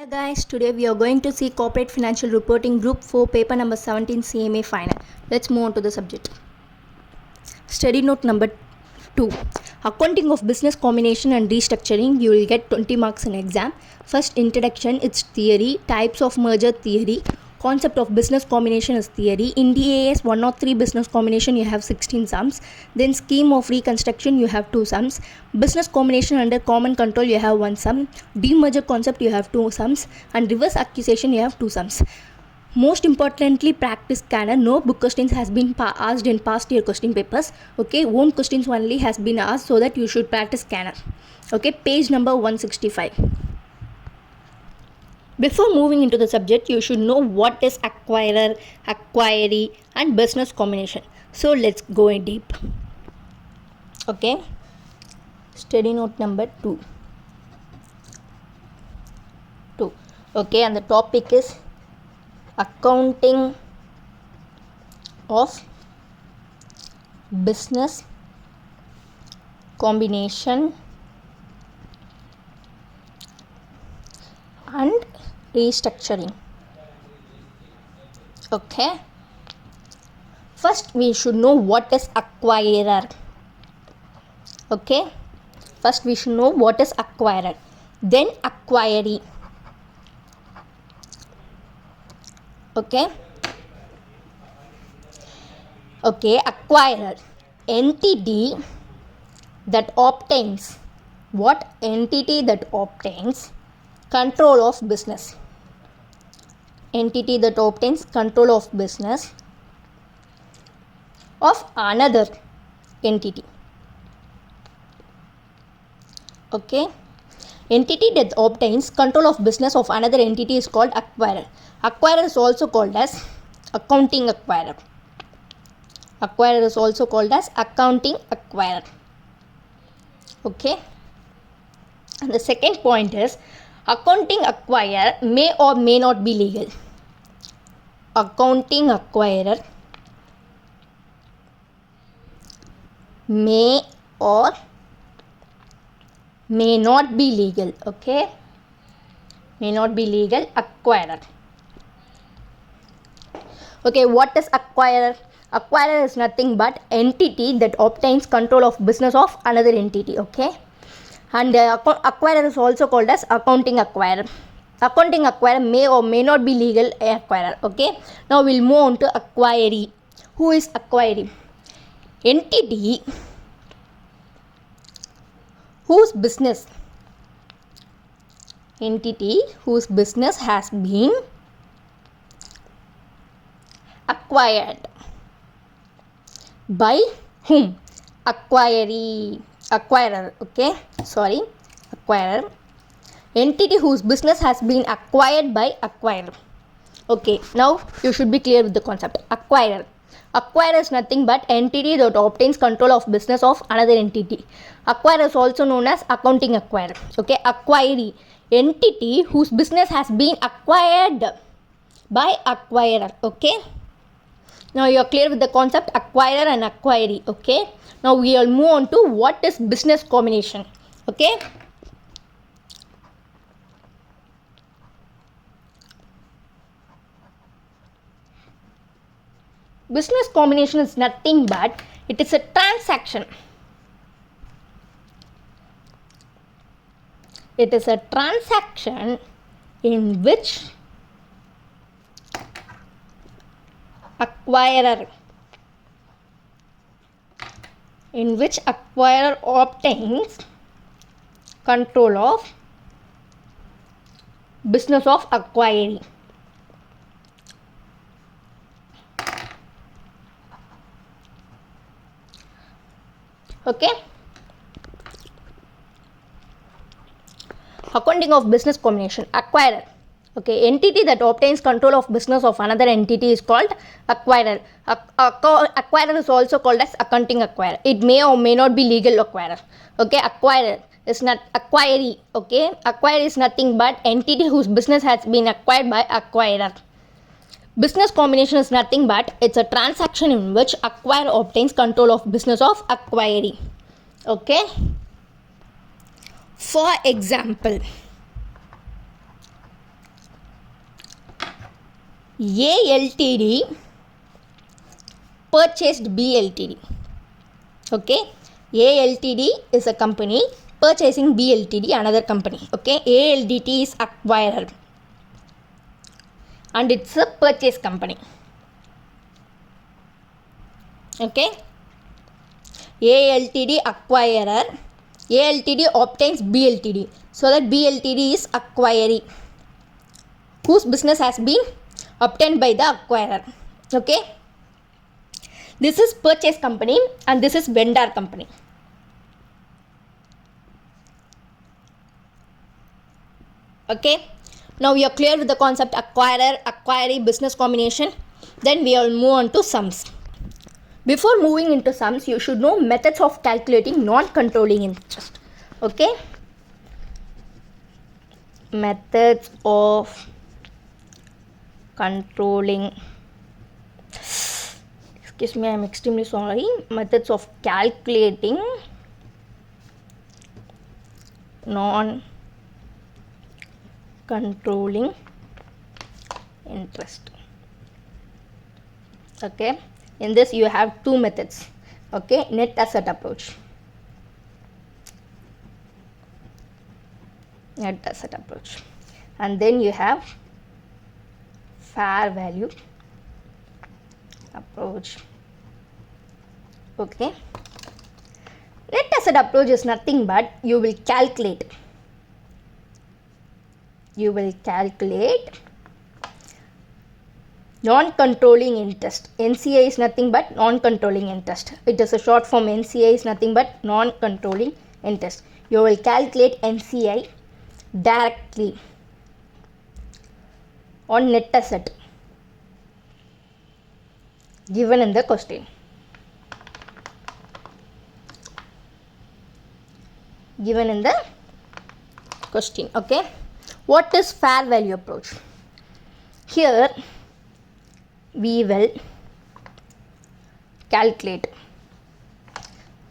Hi guys, today we are going to see Corporate Financial Reporting Group 4 paper number 17 CMA final. Let's move on to the subject. Study note number 2. Accounting of business combination and restructuring. You will get 20 marks in exam. First, introduction, it's theory. Types of merger theory. Concept of business combination is theory. In DAS 103 business combination you have 16 sums. Then scheme of reconstruction you have 2 sums. Business combination under common control you have 1 sum. Demerger concept you have 2 sums. And reverse accusation you have 2 sums. Most importantly, practice scanner. No book questions has been asked in past year question papers. Okay, own questions only has been asked, so that you should practice scanner. Okay, page number 165. Before moving into the subject, you should know what is acquirer, acquiree and business combination. So let's go in deep. Okay, study note number 2. Okay, and the topic is accounting of business combination and restructuring. Okay, first we should know what is acquirer. Okay, first we should know what is acquirer, then acquiree. Okay, acquirer, entity that obtains, what entity that obtains control of business, entity that obtains control of business of another entity. Okay, entity that obtains control of business of another entity is called acquirer. Acquirer is also called as accounting acquirer. Acquirer is also called as accounting acquirer. Okay, and the second point is accounting acquirer may or may not be legal. Accounting acquirer may or may not be legal. Okay, may not be legal. Acquirer. Okay, what is acquirer? Acquirer is nothing but entity that obtains control of business of another entity. Okay, and acquirer is also called as accounting acquirer. Accounting acquirer may or may not be legal acquirer. Okay, now we'll move on to acquiree. Who is acquiree? Entity whose business has been acquired by whom? Acquirer. Okay, sorry, acquirer. Entity whose business has been acquired by acquirer. Okay, now you should be clear with the concept. Acquirer. Acquirer is nothing but entity that obtains control of business of another entity. Acquirer is also known as accounting acquirer. Okay, acquiree. Entity whose business has been acquired by acquirer. Okay, now you are clear with the concept acquirer and acquiree. Okay, now we will move on to what is business combination. Okay, business combination is nothing but it is a transaction. It is a transaction in which acquirer obtains control of business of acquiree. Okay, accounting of business combination. Acquirer. Okay, entity that obtains control of business of another entity is called acquirer. Acquirer is also called as accounting acquirer. It may or may not be legal acquirer. Okay, acquirer is not acquiree. Okay, acquirer is nothing but entity whose business has been acquired by acquirer. Business combination is nothing but it's a transaction in which acquirer obtains control of business of acquiree. Okay, for example, A Ltd purchased B Ltd. Okay, A Ltd is a company purchasing B Ltd, another company. Okay, A Ltd is acquirer and it's a purchase company. Okay, A Ltd acquirer, A Ltd obtains B Ltd, so that B Ltd is acquiree whose business has been obtained by the acquirer. Okay, this is purchase company and this is vendor company. Okay, now we are clear with the concept acquirer, acquiree, business combination. Then we will move on to sums. Before moving into sums, you should know methods of calculating non-controlling interest. Okay, methods of controlling, excuse me, I am extremely sorry, methods of calculating non-controlling interest. Okay, in this you have two methods. Okay, net asset approach, and then you have fair value approach. Okay, net asset approach is nothing but you will calculate non-controlling interest. NCI is nothing but non-controlling interest. It is a short form. NCI is nothing but non-controlling interest. You will calculate NCI directly on net asset given in the question. Okay, what is fair value approach? Here we will calculate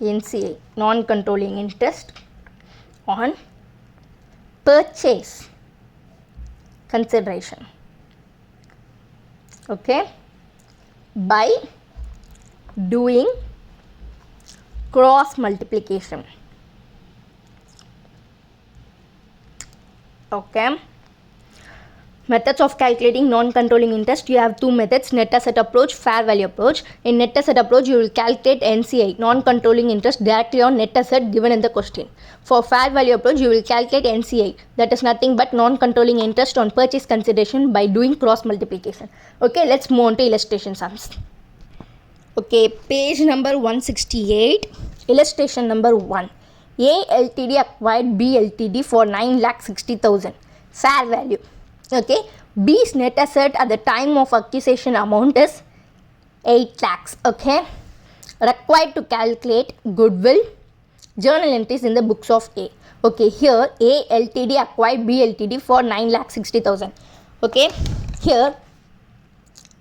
NCI, non-controlling interest, on purchase consideration. Okay, by doing cross multiplication. Okay, methods of calculating non-controlling interest, you have two methods: net asset approach, fair value approach. In net asset approach, you will calculate NCI, non-controlling interest, directly on net asset given in the question. For fair value approach, you will calculate NCI, that is nothing but non-controlling interest on purchase consideration, by doing cross multiplication. Okay, let's move on to illustration sums. Okay, page number 168, illustration number 1. A Ltd acquired B Ltd for 9,60,000. Fair value. Okay, B's net asset at the time of acquisition amount is 8 lakhs. Okay, required to calculate goodwill, journal entries in the books of A. Okay, here A Ltd acquired B Ltd for 9,60,000. Okay, here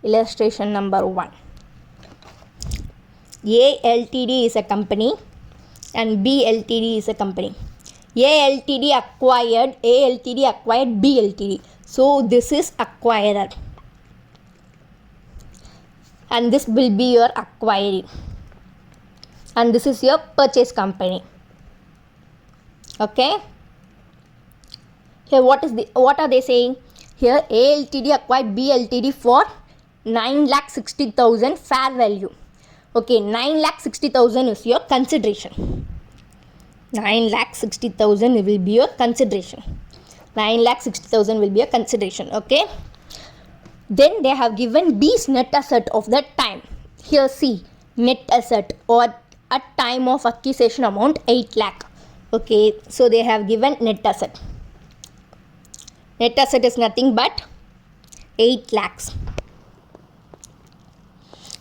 illustration number 1. A Ltd is a company and B Ltd is a company. A Ltd acquired B Ltd. So this is acquirer and this will be your acquiree, and this is your purchase company. Okay, here what are they saying? Here A Ltd acquired B Ltd for 9,60,000 fair value. Okay, 9,60,000 is your consideration. 9,60,000 will be your consideration. 9,60,000 will be a consideration. Okay, then they have given B's net asset of that time. Here see, net asset or at time of acquisition amount 8 lakh. Okay, so they have given net asset. Net asset is nothing but 8 lakhs.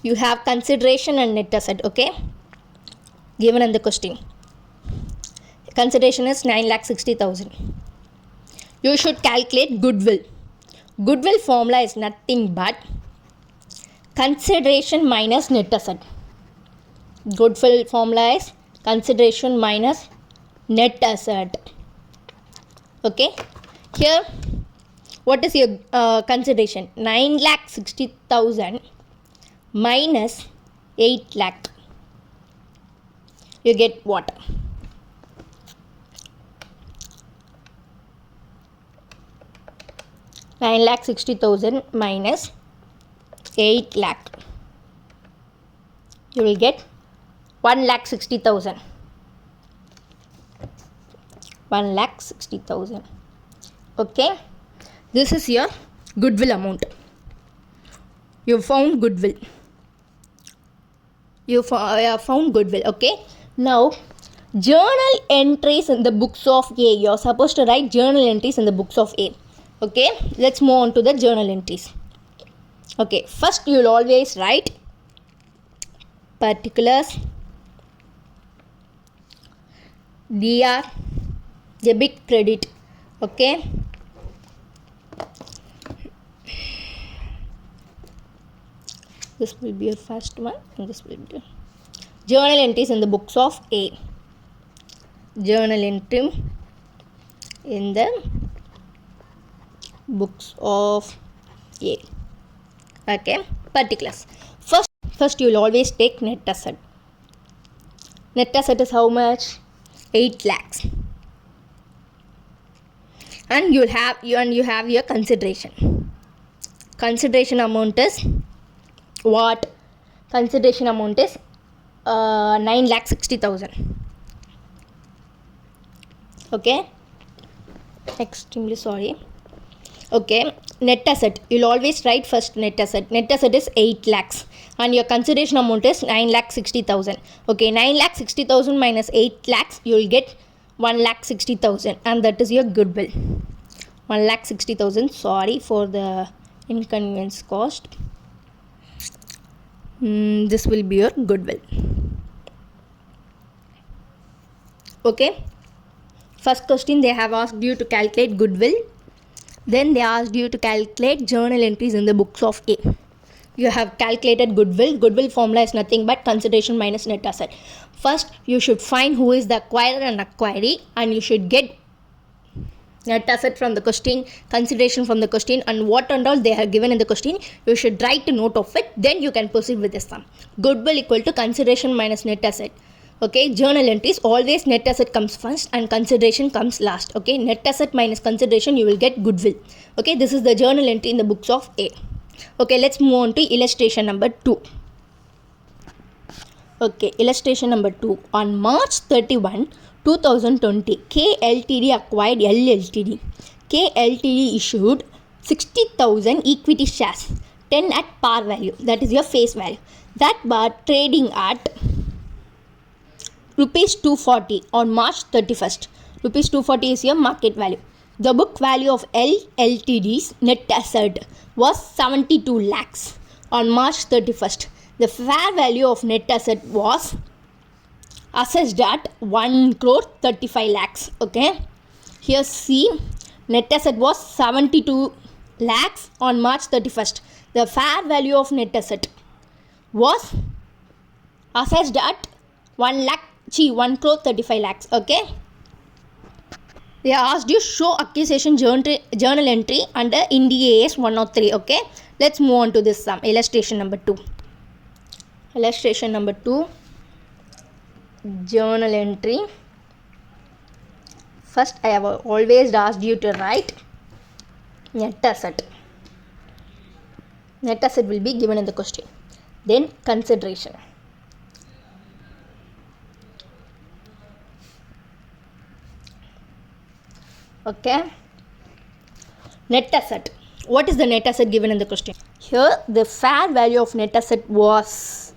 You have consideration and net asset. Okay, given in the question. Consideration is 9,60,000. You should calculate goodwill. Goodwill formula is nothing but consideration minus net asset. Goodwill formula is consideration minus net asset. Okay, here What is your consideration? 9,60,000 minus 8 lakh. You get what? 9,60,000 minus 8 lakh. You will get 1,60,000. 1,60,000. Okay. This is your goodwill amount. You found goodwill. You found goodwill. Okay. Now, journal entries in the books of A. You are supposed to write journal entries in the books of A. Okay. Let's move on to the journal entries. Okay. First, you will always write particulars, DR, debit, credit. Okay. This will be your first one, and this will be your journal entries in the books of A. Journal entry in the books of A. Okay. Particulars. First you will always take net asset. Net asset is how much? 8 lakhs. And you have your consideration. Consideration amount is what? Consideration amount is 9,60,000. Okay. Extremely sorry. Okay. Net asset. You'll always write first net asset. Net asset is 8 lakhs. And your consideration amount is 9,60,000. Okay. 9,60,000 minus 8 lakhs. You'll get 1,60,000. And that is your goodwill. 1,60,000. Sorry for the inconvenience cost. This will be your goodwill. Okay. First question, they have asked you to calculate goodwill. Then they asked you to calculate journal entries in the books of A. You have calculated goodwill. Goodwill formula is nothing but consideration minus net asset. First, you should find who is the acquirer and acquiree, and you should get net asset from the question, consideration from the question, and what and all they have given in the question. You should write a note of it. Then you can proceed with the sum. Goodwill equal to consideration minus net asset. Okay, journal entries, always net asset comes first and consideration comes last. Okay, net asset minus consideration, you will get goodwill. Okay, this is the journal entry in the books of A. Okay, let's move on to illustration number 2. Okay, illustration number 2. On March 31, 2020, K Ltd acquired L Ltd. K Ltd issued 60,000 equity shares, 10 at par value, that is your face value. That bar trading at rupees 240 on March 31st. Rupees 240 is your market value. The book value of L Ltd's net asset was 72 lakhs on March 31st. The fair value of net asset was assessed at 1 crore 35 lakhs. Okay. Here see, net asset was 72 lakhs on March 31st. The fair value of net asset was assessed at 1 crore 35 lakhs. Okay. They asked you show accusation journal entry under Ind AS 103. Okay. Let's move on to this sum. Illustration number 2. Illustration number 2. Journal entry. First, I have always asked you to write net asset. Net asset will be given in the question. Then consideration. Okay. Net asset. What is the net asset given in the question? Here, the fair value of net asset was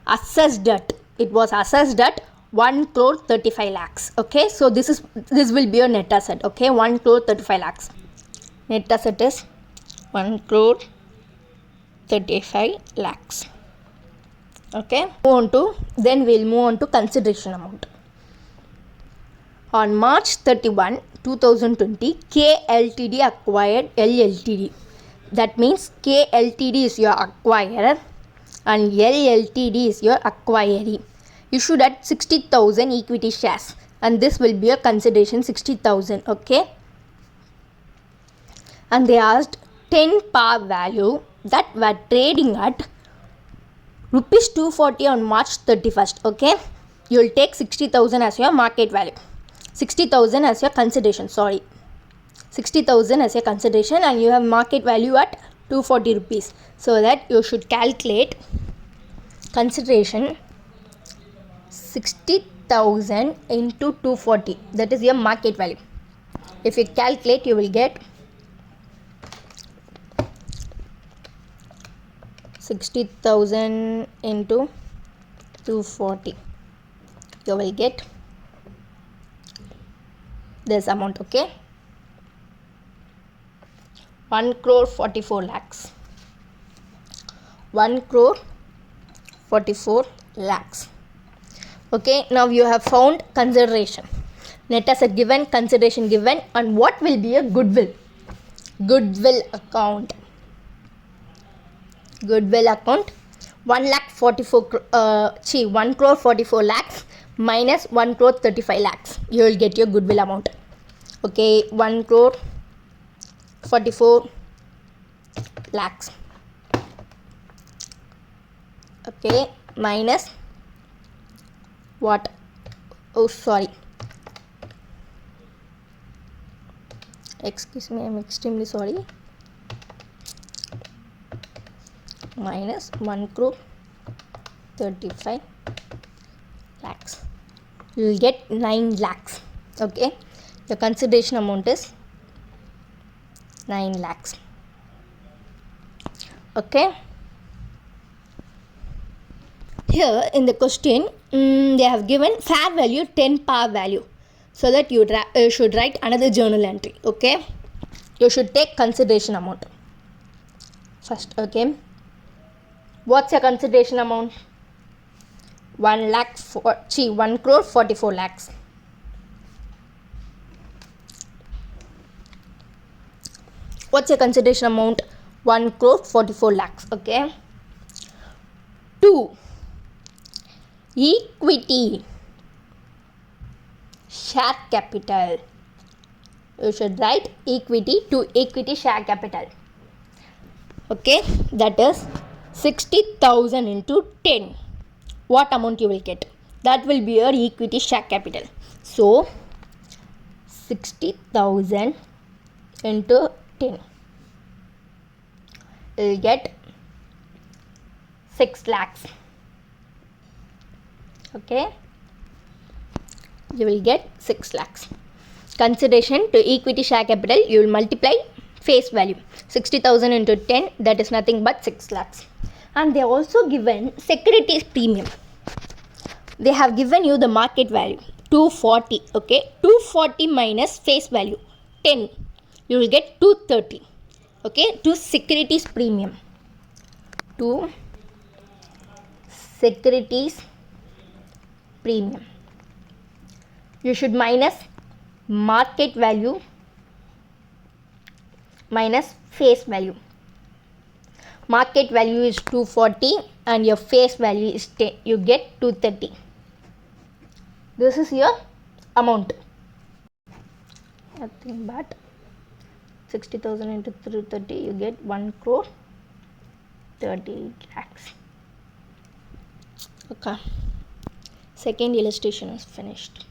assessed at. It was assessed at 1 crore 35 lakhs. Okay. So this will be your net asset. Okay. 1 crore 35 lakhs. Net asset is 1 crore 35 lakhs. Okay. Then we'll move on to consideration amount. On March 31, 2020, K Ltd acquired L Ltd. That means K Ltd is your acquirer and L Ltd is your acquiree. Issued at 60,000 equity shares, and this will be a consideration 60,000. Okay. and they asked 10 par value that were trading at rupees 240 on March 31st. Okay, you will take 60,000 as your market value, 60,000 as your consideration, 60,000 as your consideration, and you have market value at 240 rupees. So that you should calculate consideration 60,000 into 240, that is your market value. If you calculate, you will get 60,000 into 240, you will get this amount. Okay, 1 crore 44 lakhs. 1 crore 44 lakhs. Okay, now you have found consideration, net asset given, consideration given, and what will be a goodwill account. 1 crore 44 lakhs minus 1 crore 35 lakhs, you will get your goodwill amount. Okay, 1 crore 44 lakhs. Okay, minus what? Oh, sorry. Excuse me, I'm extremely sorry. Minus 1 crore 35 lakhs. You will get 9 lakhs. Okay, your consideration amount is 9 lakhs. Okay. Here in the question, they have given fair value 10 par value, so that you should write another journal entry. Okay, you should take consideration amount first. Okay, what's your consideration amount? 1 crore 44 lakhs. What's your consideration amount? 1 crore 44 lakhs. Okay. 2. Equity share capital. You should write equity to equity share capital. Okay, that is 60,000 into 10. What amount you will get? That will be your equity share capital. So 60,000 into 10, you will get 6 lakhs. Okay, you will get 6 lakhs. Consideration to equity share capital, you will multiply face value. 60,000 into 10, that is nothing but 6 lakhs. And they also given securities premium. They have given you the market value 240. Okay, 240 minus face value 10, you will get 230. Okay, to securities premium, to securities premium, you should minus market value minus face value. Market value is 240 and your face value is 10, you get 230. This is your amount. Nothing but 60,000 into 330, you get 1 crore 30 lakhs. Okay, second illustration is finished.